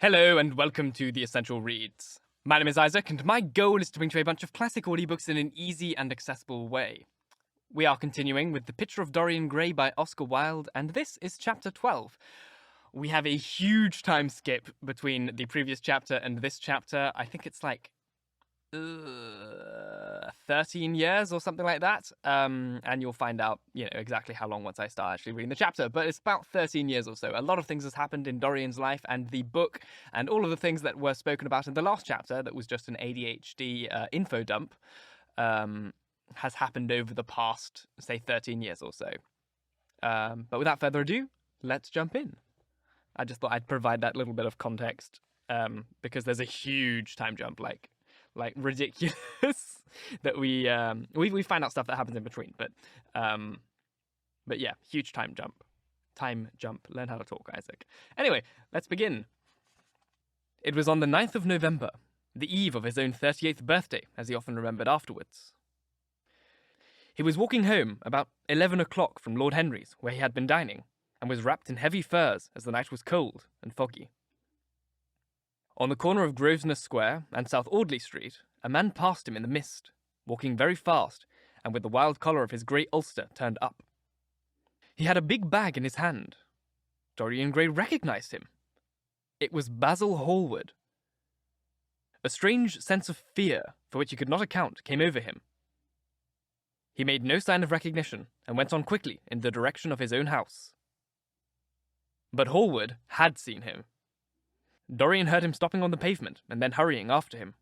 Hello and welcome to The Essential Reads. My name is Isaac and my goal is to bring to you a bunch of classic audiobooks in an easy and accessible way. We are continuing with The Picture of Dorian Gray by Oscar Wilde, and this is chapter 12. We have a huge time skip between the previous chapter and this chapter. I think it's like 13 years or something like that. And you'll find out, exactly how long once I start actually reading the chapter. But it's about 13 years or so. A lot of things has happened in Dorian's life and the book, and all of the things that were spoken about in the last chapter that was just an ADHD info dump has happened over the past, say, 13 years or so. But without further ado, let's jump in. I just thought I'd provide that little bit of context because there's a huge time jump, like ridiculous that we find out stuff that happens in between, but yeah, huge time jump. Learn how to talk, Isaac. Anyway, let's begin. It was on the 9th of November, the eve of his own 38th birthday, as he often remembered afterwards. He was walking home about 11 o'clock from Lord Henry's, where he had been dining, and was wrapped in heavy furs as the night was cold and foggy. On the corner of Grosvenor Square and South Audley Street, a man passed him in the mist, walking very fast, and with the wild collar of his grey ulster turned up. He had a big bag in his hand. Dorian Gray recognised him. It was Basil Hallward. A strange sense of fear, for which he could not account, came over him. He made no sign of recognition, and went on quickly in the direction of his own house. But Hallward had seen him. Dorian heard him stopping on the pavement and then hurrying after him.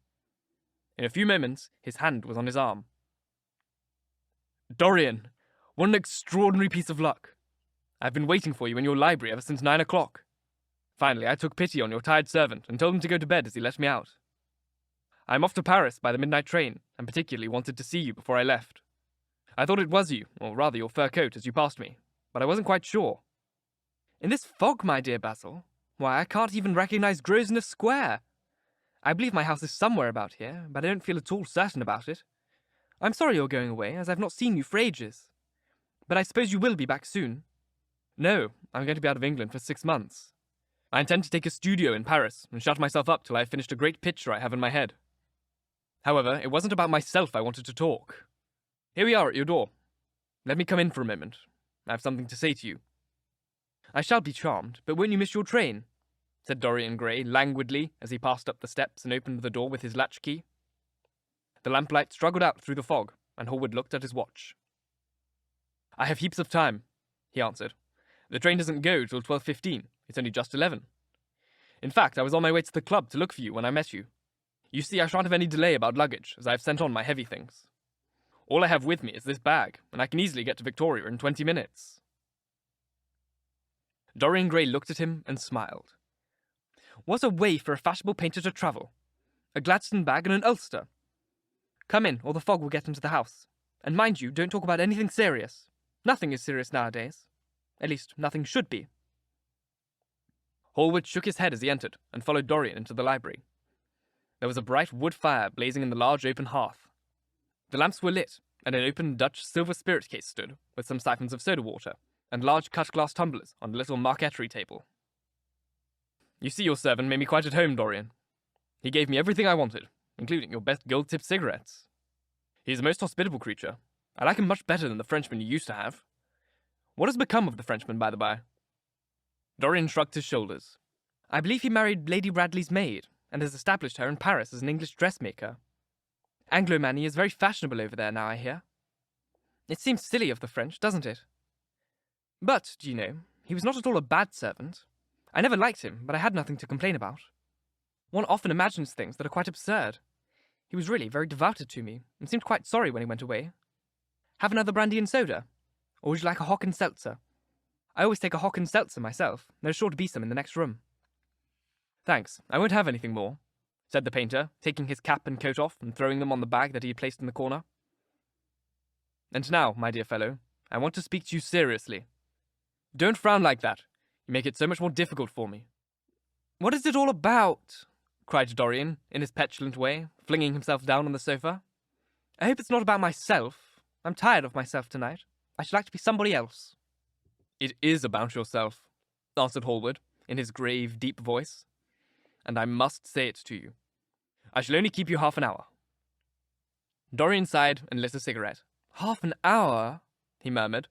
In a few moments, his hand was on his arm. "Dorian, what an extraordinary piece of luck. I've been waiting for you in your library ever since 9 o'clock. Finally, I took pity on your tired servant and told him to go to bed as he let me out. I'm off to Paris by the midnight train, and particularly wanted to see you before I left. I thought it was you, or rather your fur coat, as you passed me, but I wasn't quite sure." "In this fog, my dear Basil? Why, I can't even recognise Grosvenor Square. I believe my house is somewhere about here, but I don't feel at all certain about it. I'm sorry you're going away, as I've not seen you for ages. But I suppose you will be back soon?" "No, I'm going to be out of England for 6 months. I intend to take a studio in Paris and shut myself up till I have finished a great picture I have in my head. However, it wasn't about myself I wanted to talk. Here we are at your door. Let me come in for a moment. I have something to say to you." "I shall be charmed, but won't you miss your train?" said Dorian Gray languidly as he passed up the steps and opened the door with his latchkey. The lamplight struggled out through the fog, and Hallward looked at his watch. "I have heaps of time," he answered. "The train doesn't go till 12:15. It's only just 11. In fact, I was on my way to the club to look for you when I met you. You see, I shan't have any delay about luggage, as I have sent on my heavy things. All I have with me is this bag, and I can easily get to Victoria in 20 minutes. Dorian Gray looked at him and smiled. What a way for a fashionable painter to travel! A Gladstone bag and an ulster. Come in, or the fog will get into the house. And mind you, don't talk about anything serious. Nothing is serious nowadays. At least, nothing should be." Hallward shook his head as he entered, and followed Dorian into the library. There was a bright wood fire blazing in the large open hearth. The lamps were lit, and an open Dutch silver spirit case stood, with some siphons of soda water, and large cut-glass tumblers on a little marquetry table. "You see, your servant made me quite at home, Dorian. He gave me everything I wanted, including your best gold-tipped cigarettes. He's a most hospitable creature. I like him much better than the Frenchman you used to have. What has become of the Frenchman, by the by?" Dorian shrugged his shoulders. "I believe he married Lady Radley's maid, and has established her in Paris as an English dressmaker. Anglomania is very fashionable over there now, I hear. It seems silly of the French, doesn't it? But, do you know, he was not at all a bad servant. I never liked him, but I had nothing to complain about. One often imagines things that are quite absurd. He was really very devoted to me, and seemed quite sorry when he went away. Have another brandy and soda? Or would you like a hock and seltzer? I always take a hock and seltzer myself. There's sure to be some in the next room." "Thanks, I won't have anything more," said the painter, taking his cap and coat off and throwing them on the bag that he had placed in the corner. "And now, my dear fellow, I want to speak to you seriously. Don't frown like that. You make it so much more difficult for me." "What is it all about?" cried Dorian, in his petulant way, flinging himself down on the sofa. "I hope it's not about myself. I'm tired of myself tonight. I should like to be somebody else." "It is about yourself," answered Hallward, in his grave, deep voice. and I must say it to you. I shall only keep you half an hour." Dorian sighed and lit a cigarette. "Half an hour?" he murmured.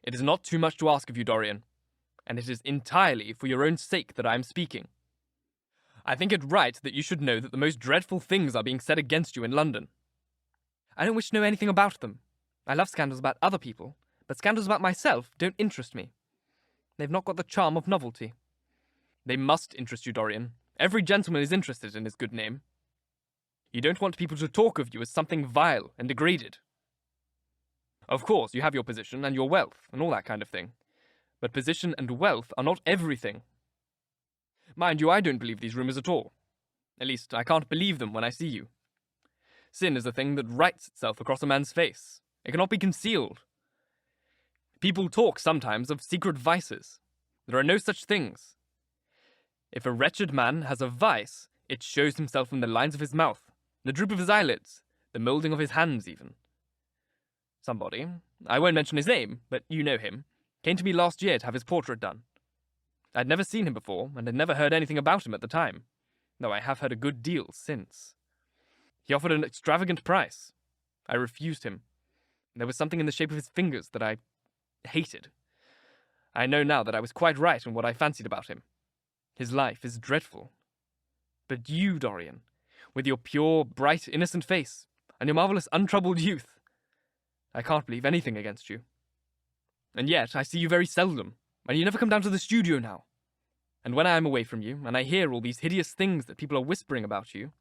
"It is not too much to ask of you, Dorian, and it is entirely for your own sake that I am speaking. I think it right that you should know that the most dreadful things are being said against you in London. I don't wish to know anything about them. I love scandals about other people, but scandals about myself don't interest me. They've not got the charm of novelty." "They must interest you, Dorian. Every gentleman is interested in his good name. You don't want people to talk of you as something vile and degraded. Of course, you have your position and your wealth and all that kind of thing, but position and wealth are not everything. Mind you, I don't believe these rumours at all. At least, I can't believe them when I see you. Sin is a thing that writes itself across a man's face. It cannot be concealed. People talk sometimes of secret vices. There are no such things. If a wretched man has a vice, it shows himself in the lines of his mouth, the droop of his eyelids, the moulding of his hands even. Somebody, I won't mention his name, but you know him, came to me last year to have his portrait done. I'd never seen him before, and had never heard anything about him at the time, though I have heard a good deal since. He offered an extravagant price. I refused him. There was something in the shape of his fingers that I hated. I know now that I was quite right in what I fancied about him. His life is dreadful. But you, Dorian, with your pure, bright, innocent face, and your marvellous untroubled youth, I can't believe anything against you. And yet I see you very seldom, and you never come down to the studio now. And when I am away from you, and I hear all these hideous things that people are whispering about you,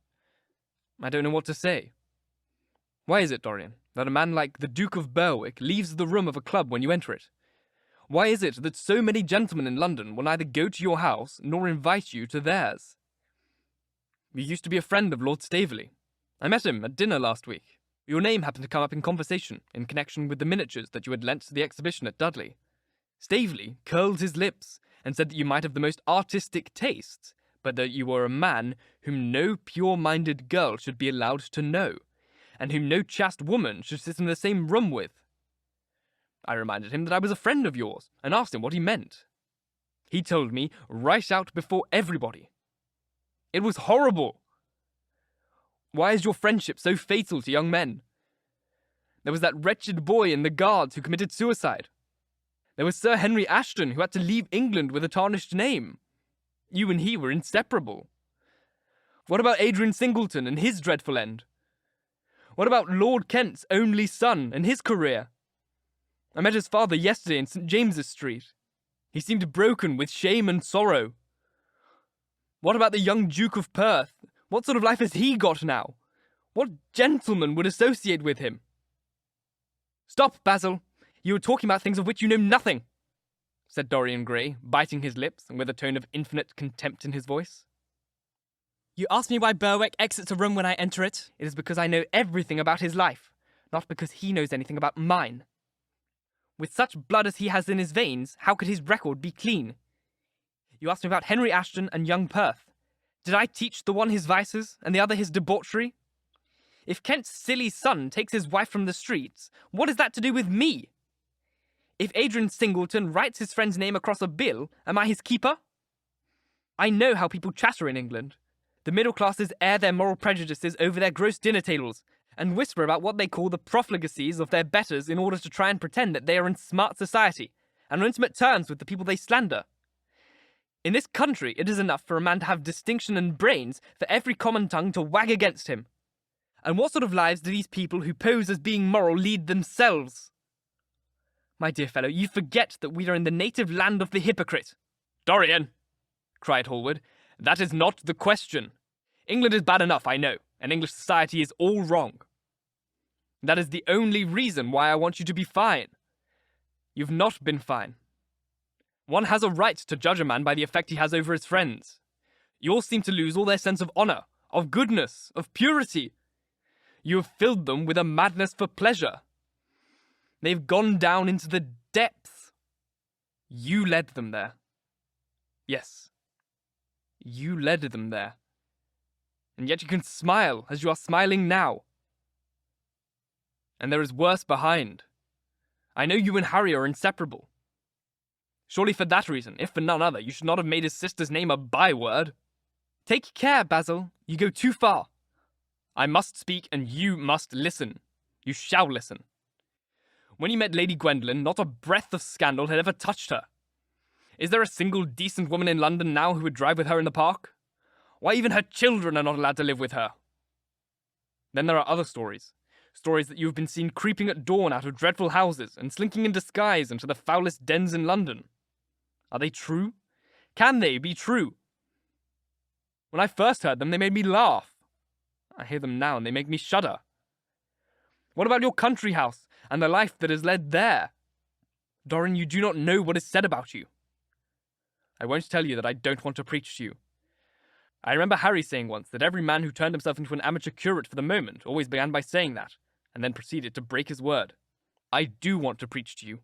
I don't know what to say. Why is it, Dorian, that a man like the Duke of Berwick leaves the room of a club when you enter it? Why is it that so many gentlemen in London will neither go to your house nor invite you to theirs? You used to be a friend of Lord Staveley. I met him at dinner last week. Your name happened to come up in conversation in connection with the miniatures that you had lent to the exhibition at Dudley. Staveley curled his lips and said that you might have the most artistic tastes, but that you were a man whom no pure-minded girl should be allowed to know, and whom no chaste woman should sit in the same room with. I reminded him that I was a friend of yours, and asked him what he meant. He told me right out before everybody. It was horrible. Why is your friendship so fatal to young men? There was that wretched boy in the Guards who committed suicide. There was Sir Henry Ashton who had to leave England with a tarnished name. You and he were inseparable. What about Adrian Singleton and his dreadful end? What about Lord Kent's only son and his career? I met his father yesterday in St. James's Street. He seemed broken with shame and sorrow. What about the young Duke of Perth? What sort of life has he got now? What gentleman would associate with him? Stop, Basil. You are talking about things of which you know nothing, said Dorian Gray, biting his lips and with a tone of infinite contempt in his voice. You ask me why Berwick exits a room when I enter it? It is because I know everything about his life, not because he knows anything about mine. With such blood as he has in his veins, how could his record be clean? You asked me about Henry Ashton and young Perth. Did I teach the one his vices and the other his debauchery? If Kent's silly son takes his wife from the streets, what is that to do with me? If Adrian Singleton writes his friend's name across a bill, am I his keeper? I know how people chatter in England. The middle classes air their moral prejudices over their gross dinner tables, and whisper about what they call the profligacies of their betters in order to try and pretend that they are in smart society, and on intimate terms with the people they slander. In this country, it is enough for a man to have distinction and brains for every common tongue to wag against him. And what sort of lives do these people who pose as being moral lead themselves? My dear fellow, you forget that we are in the native land of the hypocrite. Dorian, cried Hallward, that is not the question. England is bad enough, I know, and English society is all wrong. That is the only reason why I want you to be fine. You've not been fine. One has a right to judge a man by the effect he has over his friends. You all seem to lose all their sense of honour, of goodness, of purity. You have filled them with a madness for pleasure. They've gone down into the depths. You led them there. Yes, you led them there. And yet you can smile as you are smiling now. And there is worse behind. I know you and Harry are inseparable. Surely for that reason, if for none other, you should not have made his sister's name a byword. Take care, Basil. You go too far. I must speak, and you must listen. You shall listen. When you met Lady Gwendolen, not a breath of scandal had ever touched her. Is there a single decent woman in London now who would drive with her in the park? Why, even her children are not allowed to live with her. Then there are other stories. Stories that you have been seen creeping at dawn out of dreadful houses and slinking in disguise into the foulest dens in London. Are they true? Can they be true? When I first heard them, they made me laugh. I hear them now and they make me shudder. What about your country house and the life that is led there? Dorian, you do not know what is said about you. I won't tell you that I don't want to preach to you. I remember Harry saying once that every man who turned himself into an amateur curate for the moment always began by saying that, and then proceeded to break his word. I do want to preach to you.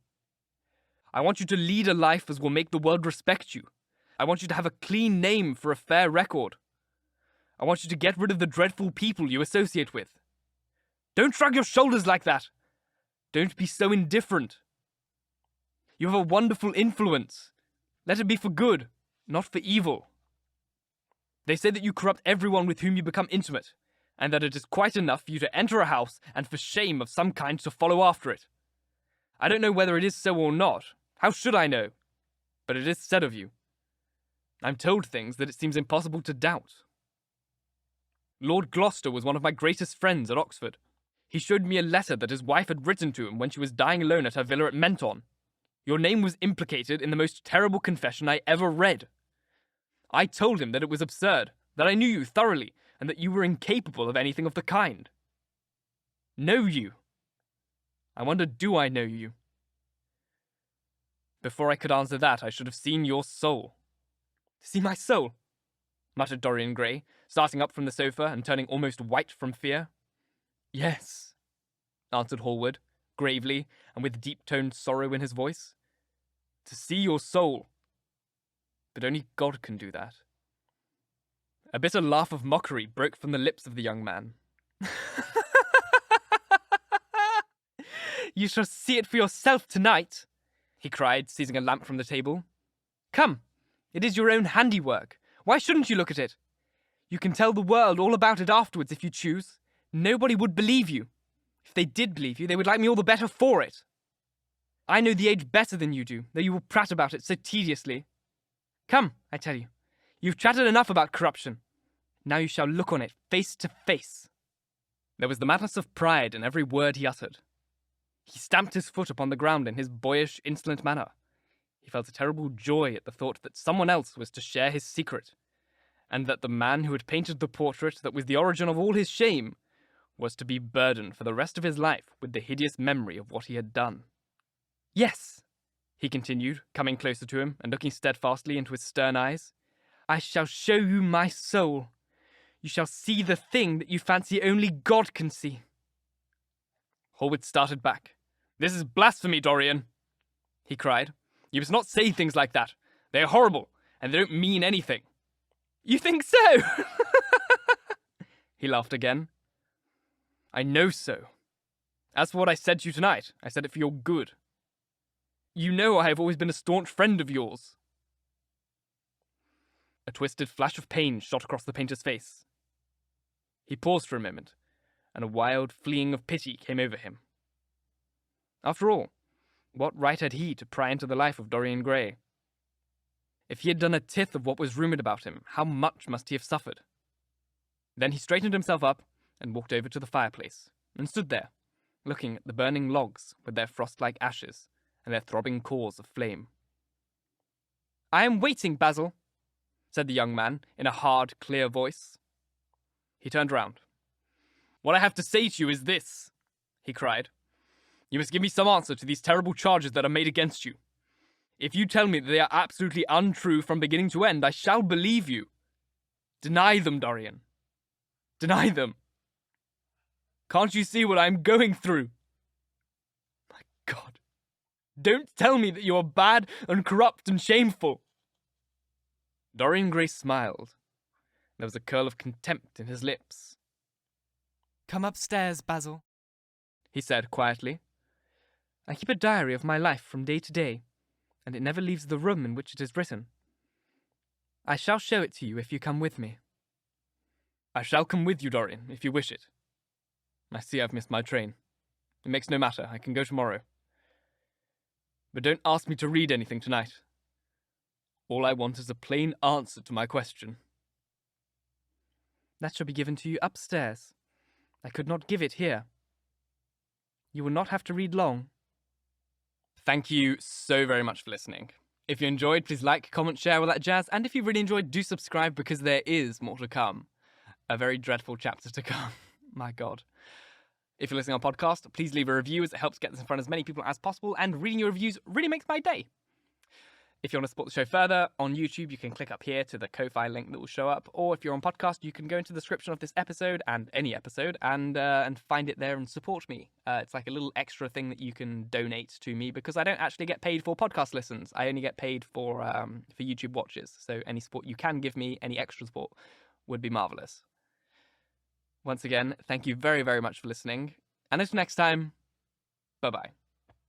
I want you to lead a life as will make the world respect you. I want you to have a clean name for a fair record. I want you to get rid of the dreadful people you associate with. Don't shrug your shoulders like that. Don't be so indifferent. You have a wonderful influence. Let it be for good, not for evil. They say that you corrupt everyone with whom you become intimate, and that it is quite enough for you to enter a house and for shame of some kind to follow after it. I don't know whether it is so or not. How should I know? But it is said of you. I'm told things that it seems impossible to doubt. Lord Gloucester was one of my greatest friends at Oxford. He showed me a letter that his wife had written to him when she was dying alone at her villa at Menton. Your name was implicated in the most terrible confession I ever read. I told him that it was absurd, that I knew you thoroughly, and that you were incapable of anything of the kind. Know you? I wonder, do I know you? Before I could answer that, I should have seen your soul. See my soul? Muttered Dorian Gray, starting up from the sofa and turning almost white from fear. Yes, answered Hallward, gravely and with deep-toned sorrow in his voice. To see your soul. But only God can do that. A bitter laugh of mockery broke from the lips of the young man. You shall see it for yourself tonight, he cried, seizing a lamp from the table. Come, it is your own handiwork. Why shouldn't you look at it? You can tell the world all about it afterwards if you choose. Nobody would believe you. If they did believe you, they would like me all the better for it. I know the age better than you do, though you will prate about it so tediously. Come, I tell you, you've chatted enough about corruption. Now you shall look on it face to face. There was the madness of pride in every word he uttered. He stamped his foot upon the ground in his boyish, insolent manner. He felt a terrible joy at the thought that someone else was to share his secret, and that the man who had painted the portrait that was the origin of all his shame was to be burdened for the rest of his life with the hideous memory of what he had done. Yes, he continued, coming closer to him and looking steadfastly into his stern eyes, I shall show you my soul. You shall see the thing that you fancy only God can see. Hallward started back. This is blasphemy, Dorian, he cried. You must not say things like that. They are horrible, and they don't mean anything. You think so? He laughed again. I know so. As for what I said to you tonight, I said it for your good. You know I have always been a staunch friend of yours. A twisted flash of pain shot across the painter's face. He paused for a moment, and a wild fleeing of pity came over him. After all, what right had he to pry into the life of Dorian Gray? If he had done a tithe of what was rumoured about him, how much must he have suffered? Then he straightened himself up and walked over to the fireplace, and stood there, looking at the burning logs with their frost-like ashes and their throbbing cores of flame. I am waiting, Basil, said the young man in a hard, clear voice. He turned round. What I have to say to you is this, he cried. You must give me some answer to these terrible charges that are made against you. If you tell me that they are absolutely untrue from beginning to end, I shall believe you. Deny them, Dorian. Deny them. Can't you see what I am going through? My God. Don't tell me that you are bad and corrupt and shameful. Dorian Gray smiled. There was a curl of contempt in his lips. Come upstairs, Basil, he said quietly. I keep a diary of my life from day to day, and it never leaves the room in which it is written. I shall show it to you if you come with me. I shall come with you, Dorian, if you wish it. I see I've missed my train. It makes no matter, I can go tomorrow. But don't ask me to read anything tonight. All I want is a plain answer to my question. That shall be given to you upstairs. I could not give it here. You will not have to read long. Thank you so very much for listening. If you enjoyed, please like, comment, share, all that jazz. And if you really enjoyed, do subscribe because there is more to come. A very dreadful chapter to come. My God. If you're listening on podcast, please leave a review as it helps get this in front of as many people as possible. And reading your reviews really makes my day. If you want to support the show further, on YouTube, you can click up here to the Ko-Fi link that will show up. Or if you're on podcast, you can go into the description of this episode and any episode and find it there and support me. It's like a little extra thing that you can donate to me because I don't actually get paid for podcast listens. I only get paid for YouTube watches. So any support you can give me, any extra support would be marvelous. Once again, thank you very, very much for listening. And until next time, bye-bye.